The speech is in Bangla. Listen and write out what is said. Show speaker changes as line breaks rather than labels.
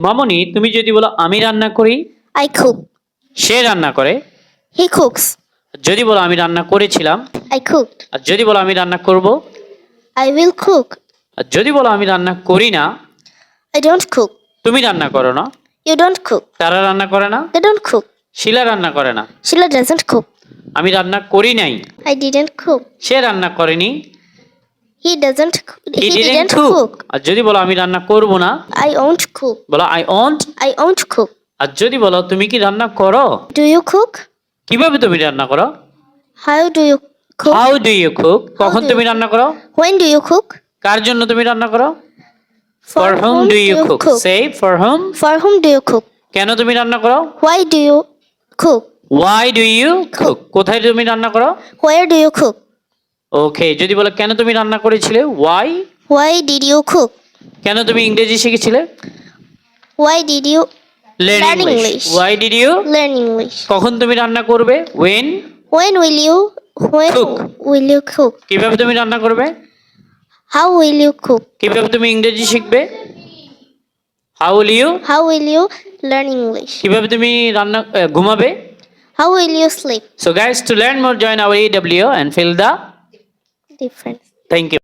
মামনি তুমি যদি বলো আমি রান্না করি,
I cook.
সে রান্না করে।
He cooks.
যদি বলো আমি রান্না করেছিলাম,
I cooked.
আর যদি বলো আমি রান্না করব,
I will cook.
আর যদি বলো আমি রান্না করি না,
I don't cook.
তুমি রান্না করো না,
You don't cook.
তারা রান্না করে না,
They don't cook.
শিলা রান্না করে না,
Sheila doesn't cook.
আমি রান্না করি নাই,
I didn't cook.
সে রান্না করেনি,
He doesn't. He
didn't
didn't
cook.
cook.
আর যদি বলো আমি রান্না করব না,
I won't cook.
বলো I won't.
I won't cook.
আর যদি বলো তুমি কি রান্না করো,
Do you cook?
কিভাবে তুমি রান্না করো,
How do you cook?
How do you cook, কখন
do
তুমি
you
রান্না করো,
When do you cook?
কার জন্য তুমি রান্না করো, for whom do you cook, সে for whom.
For whom do you cook?
কেন তুমি রান্না করো,
Why do you cook?
Why do you cook, কোথায় তুমি রান্না করো।
Where do you cook?
ওকে, যদি বলো কেন তুমি রান্না করেছিলে, Y.
Why did you cook?
কেন তুমি ইংরেজি শিখেছিলে,
Why did you
learn
Learn
English.
English.
Why did you,
learn English?
কখন তুমি রান্না করবে, when.
When
Cook.
will you cook?
কিভাবে তুমি রান্না করবে,
How will you cook?
কিভাবে তুমি ইংরেজি শিখবে, how will you,
How will you learn English?
কিভাবে তুমি রান্না ঘুমাবে।
How will you sleep?
So guys, to learn more, join our EW and fill the
Difference.
thank you.